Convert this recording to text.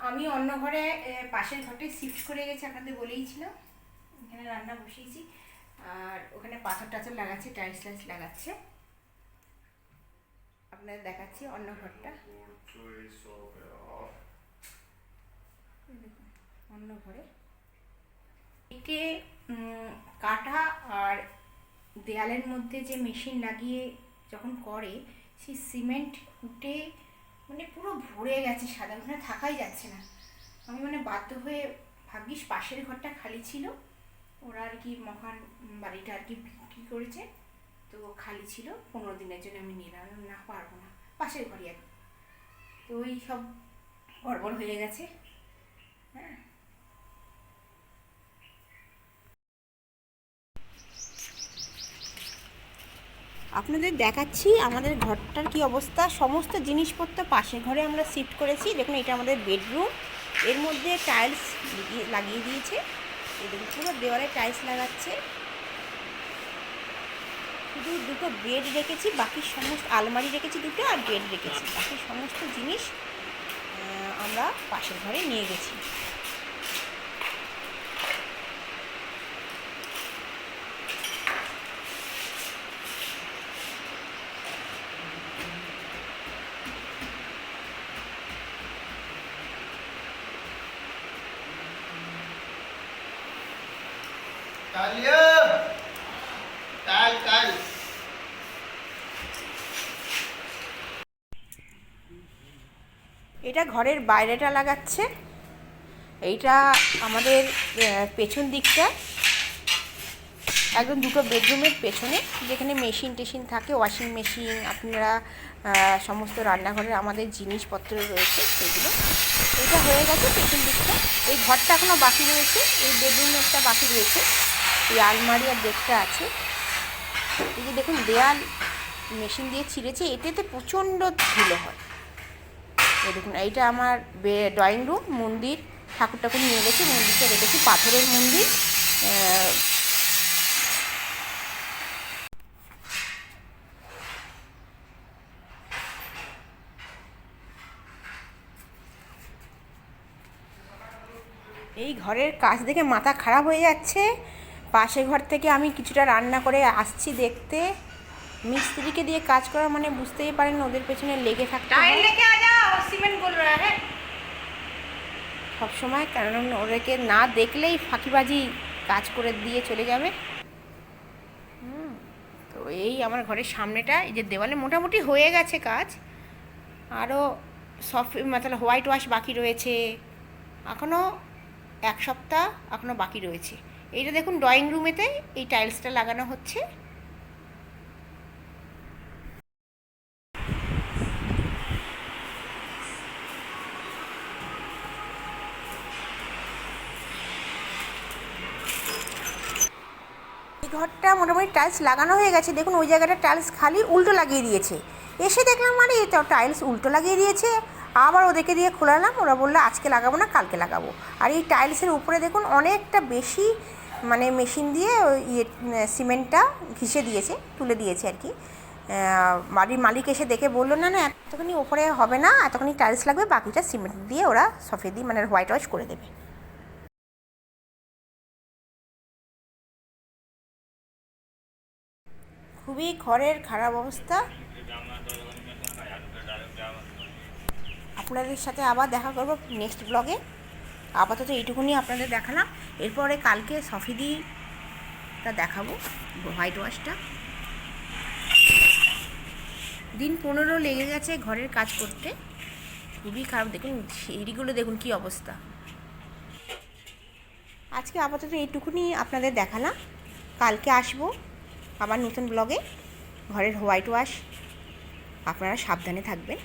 আমি অন্য ঘরে পাশের ঘরটা শিফট করে গেছি, আপনাদের বলেইছিলাম। এখানে রান্না বসিয়েছি আর ওখানে পাথর টাথর লাগাচ্ছে, টাইলস টাইলস লাগাচ্ছে। আপনাদের দেখাচ্ছি অন্য ঘরটা, দেখুন অন্য ঘরে একে কাটা আর দেয়ালের মধ্যে যে মেশিন লাগিয়ে যখন করে সেই সিমেন্ট উঠে মানে পুরো ভরে গেছে, সাদা, ওখানে থাকাই যাচ্ছে না। আমি মানে বাধ্য হয়ে, ভাগ্যিস পাশের ঘরটা খালি ছিল, ওরা আর কি মহান বাড়িটা আর কি বিক্রি করেছে, তো খালি ছিল 15 দিনের জন্য। আমি নিলাম না, পারবো না, পাশের ঘরই আর, তো ওই সব গড়বড় হয়ে গেছে। হ্যাঁ, আপনাদের দেখাচ্ছি আমাদের ঘরটার কি অবস্থা। সমস্ত জিনিসপত্র পাশের ঘরে আমরা শিফট করেছি। দেখুন এটা আমাদের বেডরুম, এর মধ্যে টাইলস লাগিয়ে দিয়েছে। এই দেখুন পুরো দেওয়ালে টাইলস লাগাচ্ছে। শুধু দুটো বেড রেখেছি, বাকি সমস্ত আলমারি রেখেছি দুটো, আর বেড রেখেছি। বাকি সমস্ত জিনিস আমরা পাশের ঘরে নিয়ে গেছি। এটা ঘরের বাইরেটা লাগাচ্ছে। এইটা আমাদের পেছন দিকটা, একদম দুটো বেডরুমের পেছনে, যেখানে মেশিন টেশিন থাকে, ওয়াশিং মেশিন, আপনারা সমস্ত রান্নাঘরের আমাদের জিনিসপত্র রয়েছে সেগুলো। এটা হয়ে গেছে পেছন দিকটা। এই ঘরটা এখনও বাকি রয়েছে, এই বেডরুম একটা বাকি রয়েছে, এই আলমারি আর বেডটা আছে। এই যে দেখুন দেয়াল মেশিন দিয়ে ছিঁড়েছে, এটাতে প্রচণ্ড ধুলো হয়। এই দেখুন এইটা আমার ড্রয়িং রুম, মন্দির, ঠাকুর ঠাকুর নিয়ে গেছি, মন্দিরটা রেখেছি, পাথরের মন্দির। এই ঘরের কাজ দেখে মাথা খারাপ হয়ে যাচ্ছে। পাশের ঘর থেকে আমি কিছুটা রান্না করে আসছি দেখতে। মিস্ত্রিকে দিয়ে কাজ করা মানে বুঝতেই পারেন, ওদের পেছনে লেগে থাকতে হয় সবসময়, কারণ ওদেরকে না দেখলেই ফাঁকিবাজি কাজ করে দিয়ে চলে যাবে। তো এই আমার ঘরের সামনেটা, এই যে দেওয়ালে মোটামুটি হয়ে গেছে কাজ, আরও সফট মতলব হোয়াইট ওয়াশ বাকি রয়েছে, এখনও 1 সপ্তাহ এখনও বাকি রয়েছে। এইটা দেখুন ড্রয়িং রুমেতে এই টাইলসটা লাগানো হচ্ছে। এই ঘরটা মোটামুটি টাইলস লাগানো হয়ে গেছে। দেখুন ওই জায়গাটা টাইলস খালি, উল্টো লাগিয়ে দিয়েছে। এসে দেখলাম মানে এই তো টাইলস উল্টো লাগিয়ে দিয়েছে। আবার ওদেরকে দিয়ে খোলালাম, ওরা বললো আজকে লাগাবো না, কালকে লাগাবো। আর এই টাইলসের উপরে দেখুন অনেকটা বেশি মানে মেশিন দিয়ে ইয়ে সিমেন্টটা ঘিষে দিয়েছে, তুলে দিয়েছে আর কি। বাড়ির মালিক এসে দেখে বললো না না এতখানি ওপরে হবে না, এতখানি টাইলস লাগবে, বাকিটা সিমেন্ট দিয়ে ওরা সফেদি মানে হোয়াইট ওয়াশ করে দেবে। খুবই ঘরের খারাপ অবস্থা। আপনাদের সাথে আবার দেখা করব নেক্সট ব্লগে। আপাতত এইটুকুনি আপনাদের দেখালাম। এরপরে কালকে সফেদিটা দেখাবো, হোয়াইট ওয়াশটা। দিন 15 লেগে গেছে ঘরের কাজ করতে, খুবই খারাপ। দেখুন সিঁড়িগুলো দেখুন কী অবস্থা। আজকে আপাতত এইটুকুনি আপনাদের দেখালাম। কালকে আসবো আবার নতুন ব্লগে, ঘরের হোয়াইট ওয়াশ। আপনারা সাবধানে থাকবেন।